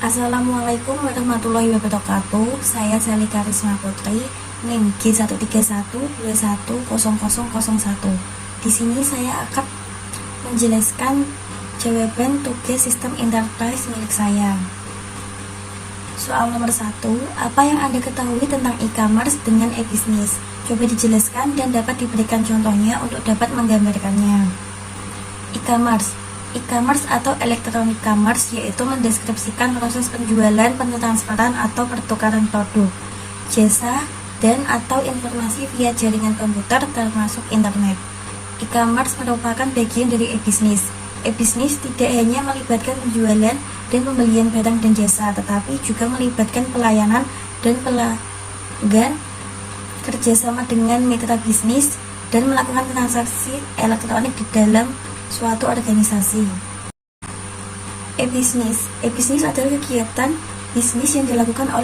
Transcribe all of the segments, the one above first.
Assalamualaikum warahmatullahi wabarakatuh. Saya Sally Karisma Putri, NIM G131210001. Di sini saya akan menjelaskan jawaban tugas sistem enterprise milik saya. Soal nomor 1, apa yang Anda ketahui tentang e-commerce dengan e-business? Coba dijelaskan dan dapat diberikan contohnya untuk dapat menggambarkannya. E-commerce atau electronic commerce yaitu mendeskripsikan proses penjualan, pentransferan atau pertukaran produk, jasa, dan atau informasi via jaringan komputer termasuk internet. E-commerce merupakan bagian dari e-business. E-business tidak hanya melibatkan penjualan dan pembelian barang dan jasa, tetapi juga melibatkan pelayanan dan pelanggan, kerjasama dengan mitra bisnis, dan melakukan transaksi elektronik di dalam suatu organisasi. E-business adalah kegiatan bisnis yang dilakukan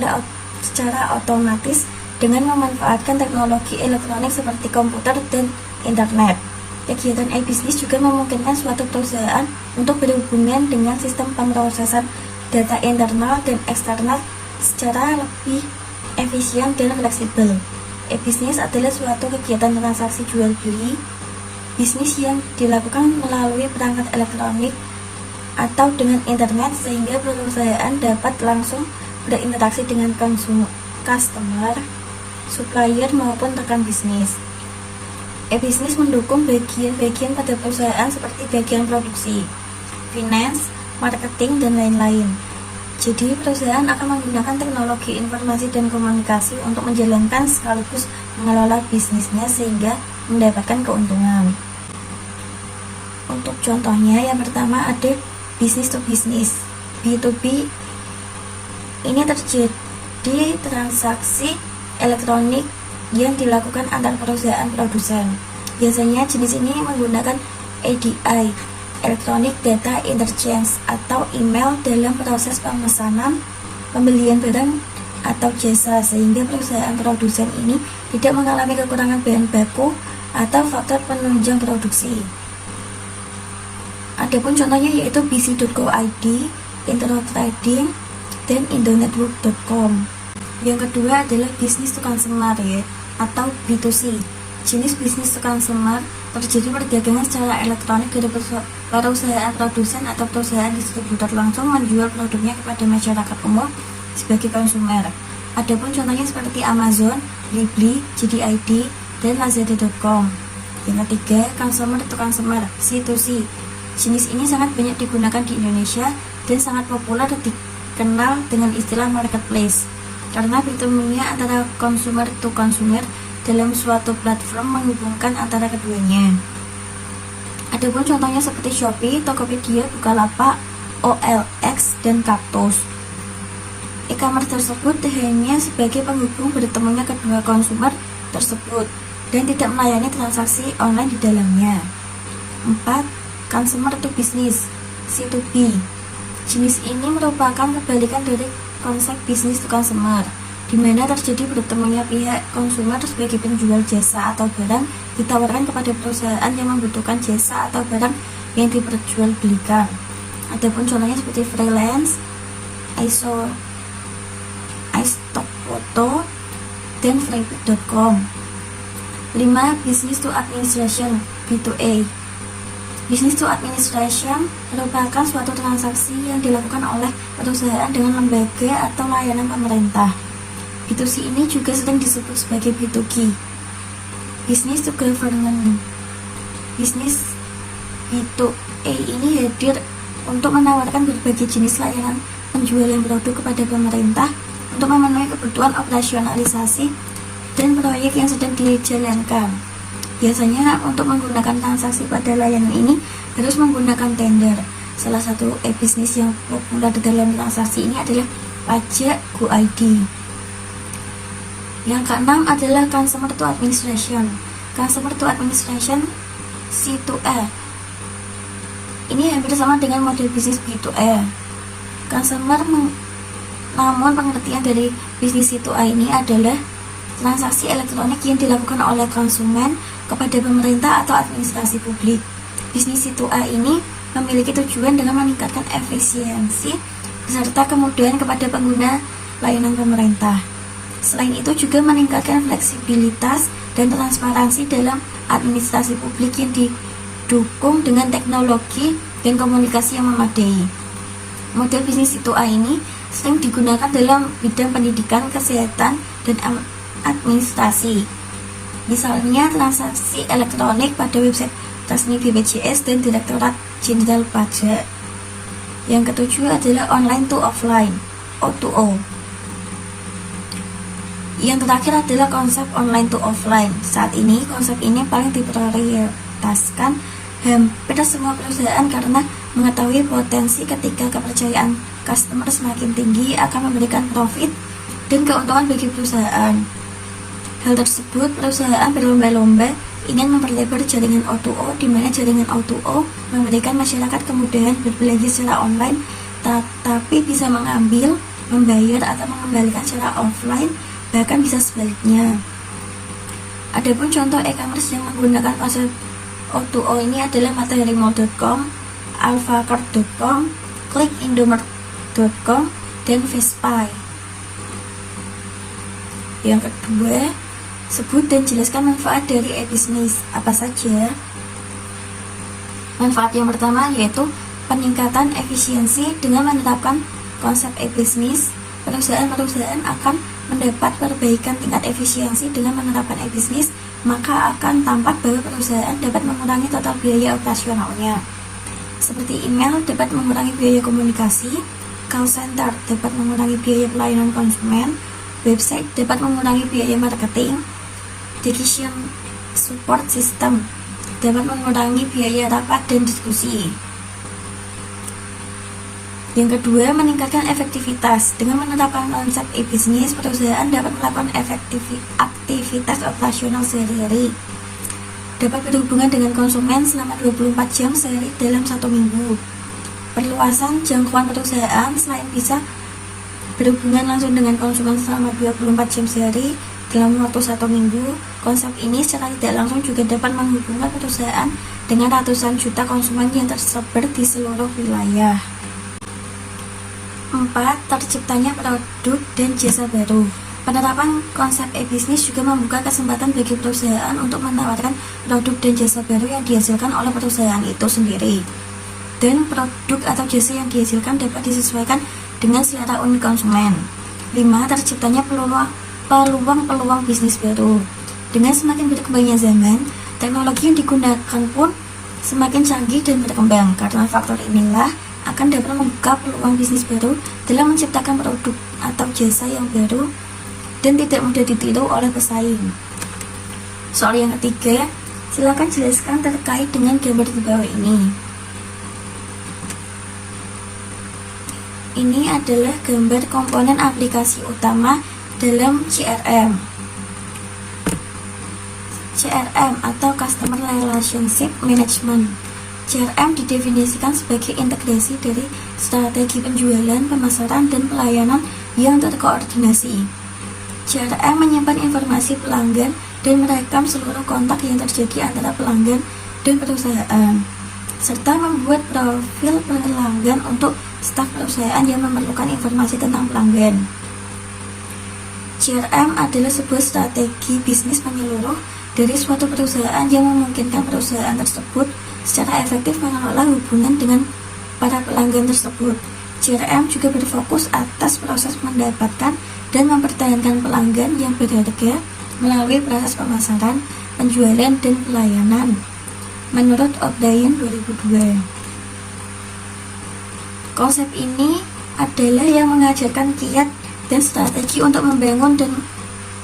secara otomatis dengan memanfaatkan teknologi elektronik seperti komputer dan internet. Kegiatan e-business juga memungkinkan suatu perusahaan untuk berhubungan dengan sistem pemrosesan data internal dan eksternal secara lebih efisien dan fleksibel. E-business adalah suatu kegiatan transaksi jual beli bisnis yang dilakukan melalui perangkat elektronik atau dengan internet sehingga perusahaan dapat langsung berinteraksi dengan customer, supplier maupun rekan bisnis. E-business mendukung bagian-bagian pada perusahaan seperti bagian produksi, finance, marketing, dan lain-lain. Jadi perusahaan akan menggunakan teknologi informasi dan komunikasi untuk menjalankan sekaligus mengelola bisnisnya sehingga mendapatkan keuntungan. Untuk contohnya, yang pertama ada business to business, B2B. Ini terjadi transaksi elektronik yang dilakukan antar perusahaan produsen. Biasanya jenis ini menggunakan EDI, Electronic Data Interchange, atau email dalam proses pemesanan, pembelian barang atau jasa, sehingga perusahaan produsen ini tidak mengalami kekurangan bahan baku atau faktor penunjang produksi. Adapun contohnya yaitu bc.co.id, Intro Trading, dan indonetwork.com. Yang kedua adalah business to consumer atau B2C. Jenis business to consumer terjadi perdagangan secara elektronik dari perusahaan produsen atau perusahaan distributor langsung menjual produknya kepada masyarakat umum sebagai konsumer. Adapun contohnya seperti Amazon, Libri, JD.id, dan Lazada.com. Yang ketiga, consumer to consumer, C2C. Jenis ini sangat banyak digunakan di Indonesia dan sangat populer dikenal dengan istilah marketplace karena bertemunya antara consumer to consumer dalam suatu platform menghubungkan antara keduanya. Adapun contohnya seperti Shopee, Tokopedia, Bukalapak, OLX, dan Kaktus. E-commerce tersebut hanya sebagai penghubung bertemunya kedua konsumer tersebut dan tidak melayani transaksi online di dalamnya. 4. Consumer to business, C2B. Jenis ini merupakan kebalikan dari konsep business to consumer, di mana terjadi bertemunya pihak konsumer sebagai penjual jasa atau barang ditawarkan kepada perusahaan yang membutuhkan jasa atau barang yang diperjualbelikan. Adapun contohnya seperti freelance, iStockPhoto, dan freepik.com. 5. Business to administration, B2A. Business to administration merupakan suatu transaksi yang dilakukan oleh perusahaan dengan lembaga atau layanan pemerintah. B2C ini juga sering disebut sebagai B2G. Business to government. Business B2A ini hadir untuk menawarkan berbagai jenis layanan penjualan produk kepada pemerintah untuk memenuhi kebutuhan operasionalisasi dan proyek yang sedang dijalankan. Biasanya untuk menggunakan transaksi pada layanan ini harus menggunakan tender. Salah satu e-business yang populer di dalam transaksi ini adalah Pajak Go.id. Yang keenam adalah Consumer to Administration. Consumer to Administration, C2A. Ini hampir sama dengan model bisnis B2A. Consumer namun pengertian dari bisnis C2A ini adalah transaksi elektronik yang dilakukan oleh konsumen kepada pemerintah atau administrasi publik. Bisnis C2A ini memiliki tujuan dengan meningkatkan efisiensi serta kemudahan kepada pengguna layanan pemerintah. Selain itu juga meningkatkan fleksibilitas dan transparansi dalam administrasi publik yang didukung dengan teknologi dan komunikasi yang memadai. Model bisnis itu-A ini sering digunakan dalam bidang pendidikan, kesehatan, dan administrasi. Misalnya transaksi elektronik pada website resmi BPJS dan Direktorat Jenderal Pajak. Yang ketujuh adalah online to offline, O2O. Yang terakhir adalah konsep online to offline. Saat ini konsep ini paling diprioritaskan hampir semua perusahaan karena mengetahui potensi ketika kepercayaan customer semakin tinggi akan memberikan profit dan keuntungan bagi perusahaan. Hal tersebut, perusahaan berlomba-lomba ingin memperlebar jaringan O2O, di mana jaringan O2O memberikan masyarakat kemudahan berbelanja secara online, tetapi bisa mengambil, membayar, atau mengembalikan secara offline, bahkan bisa sebaliknya. Adapun contoh e-commerce yang menggunakan konsep O2O ini adalah materimall.com, alfacart.com, clickindomart.com, dan Vespa. Yang kedua, sebut dan jelaskan manfaat dari e-bisnis. Apa saja? Manfaat yang pertama yaitu peningkatan efisiensi. Dengan menerapkan konsep e-bisnis, perusahaan-perusahaan akan mendapat perbaikan tingkat efisiensi. Dengan menerapkan e-bisnis, maka akan tampak bahwa perusahaan dapat mengurangi total biaya operasionalnya. Seperti email dapat mengurangi biaya komunikasi, call center dapat mengurangi biaya pelayanan konsumen, website dapat mengurangi biaya marketing, decision support system dapat mengurangi biaya rapat dan diskusi. Yang kedua, meningkatkan efektivitas. Dengan menerapkan konsep e-bisnis, perusahaan dapat melakukan aktivitas operasional sehari-hari, dapat berhubungan dengan konsumen selama 24 jam sehari dalam 1 minggu. Perluasan jangkauan perusahaan. Selain bisa berhubungan langsung dengan konsumen selama 24 jam sehari dalam waktu 1 minggu, konsep ini secara tidak langsung juga dapat menghubungkan perusahaan dengan ratusan juta konsumen yang tersebar di seluruh wilayah. 4. Terciptanya produk dan jasa baru. Penerapan konsep e-bisnis juga membuka kesempatan bagi perusahaan untuk menawarkan produk dan jasa baru yang dihasilkan oleh perusahaan itu sendiri. Dan produk atau jasa yang dihasilkan dapat disesuaikan dengan selera unik konsumen. 5. Terciptanya peluang bisnis baru. Dengan semakin berkembangnya zaman, teknologi yang digunakan pun semakin canggih dan berkembang. Karena faktor inilah akan dapat membuka peluang bisnis baru dalam menciptakan produk atau jasa yang baru dan tidak mudah ditiru oleh pesaing. Soal yang ketiga, silakan jelaskan terkait dengan gambar di bawah ini. Ini adalah gambar komponen aplikasi utama dalam CRM. CRM atau Customer Relationship Management. CRM didefinisikan sebagai integrasi dari strategi penjualan, pemasaran, dan pelayanan yang terkoordinasi. CRM menyimpan informasi pelanggan dan merekam seluruh kontak yang terjadi antara pelanggan dan perusahaan, serta membuat profil pelanggan untuk staf perusahaan yang memerlukan informasi tentang pelanggan. CRM adalah sebuah strategi bisnis menyeluruh dari suatu perusahaan yang memungkinkan perusahaan tersebut secara efektif mengelola hubungan dengan para pelanggan tersebut. CRM juga berfokus atas proses mendapatkan dan mempertahankan pelanggan yang berharga melalui proses pemasaran, penjualan, dan pelayanan. Menurut O'Brien 2002. Konsep ini adalah yang mengajarkan kiat dan strategi untuk membangun dan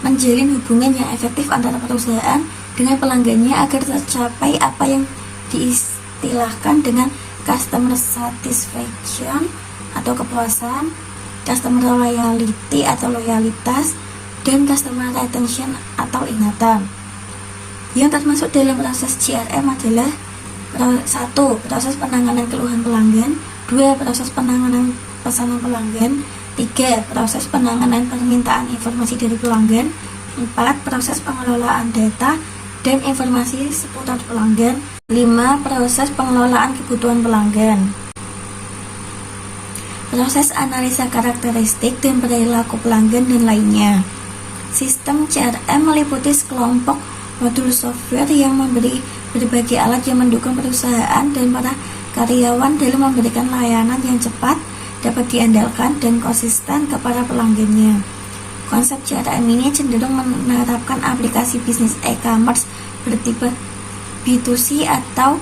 menjalin hubungan yang efektif antara perusahaan dengan pelanggannya agar tercapai apa yang diistilahkan dengan customer satisfaction atau kepuasan, customer loyalty atau loyalitas, dan customer retention atau ingatan. Yang termasuk dalam proses CRM adalah 1. Proses penanganan keluhan pelanggan, 2. Proses penanganan pesanan pelanggan, 3. Proses penanganan permintaan informasi dari pelanggan, 4. Proses pengelolaan data dan informasi seputar pelanggan, 5. Proses pengelolaan kebutuhan pelanggan. proses analisa karakteristik dan perilaku pelanggan, dan lainnya. Sistem CRM meliputi sekelompok modul software yang memberi berbagai alat yang mendukung perusahaan dan para karyawan dalam memberikan layanan yang cepat, dapat diandalkan, dan konsisten kepada pelanggannya. Konsep CRM ini cenderung menerapkan aplikasi bisnis e-commerce bertipe B2C atau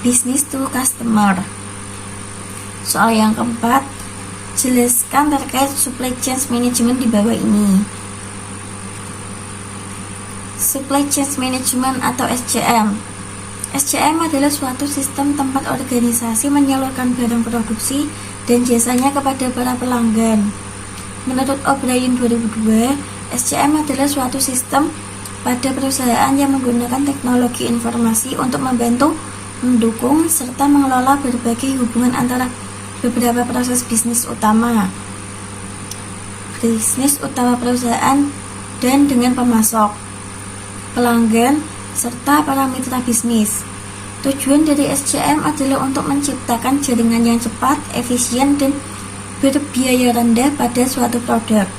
business to customer. Soal yang keempat, jelaskan terkait supply chain management di bawah ini. Supply chain management atau SCM. SCM adalah suatu sistem tempat organisasi menyalurkan barang produksi dan jasanya kepada para pelanggan. Menurut O'Brien 2002, SCM adalah suatu sistem pada perusahaan yang menggunakan teknologi informasi untuk membantu, mendukung, serta mengelola berbagai hubungan antara beberapa proses bisnis utama perusahaan dan dengan pemasok, pelanggan, serta para mitra bisnis. Tujuan dari SCM adalah untuk menciptakan jaringan yang cepat, efisien, dan berbiaya rendah pada suatu produk.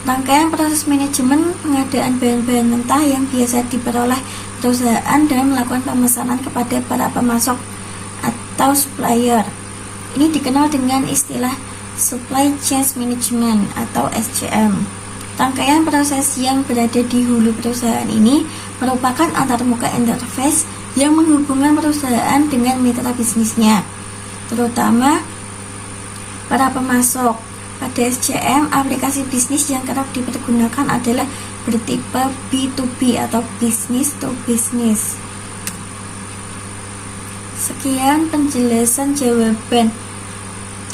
Rangkaian proses manajemen pengadaan bahan-bahan mentah yang biasa diperoleh perusahaan dalam melakukan pemesanan kepada para pemasok atau supplier. Ini dikenal dengan istilah Supply Chain Management atau SCM. Rangkaian proses yang berada di hulu perusahaan ini merupakan antarmuka interface yang menghubungkan perusahaan dengan mitra bisnisnya, terutama para pemasok. Pada SCM, aplikasi bisnis yang kerap dipergunakan adalah bertipe B2B atau business to business. Sekian penjelasan jawaban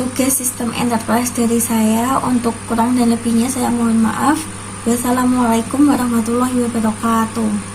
tugas sistem enterprise dari saya. Untuk kurang dan lebihnya saya mohon maaf. Wassalamualaikum warahmatullahi wabarakatuh.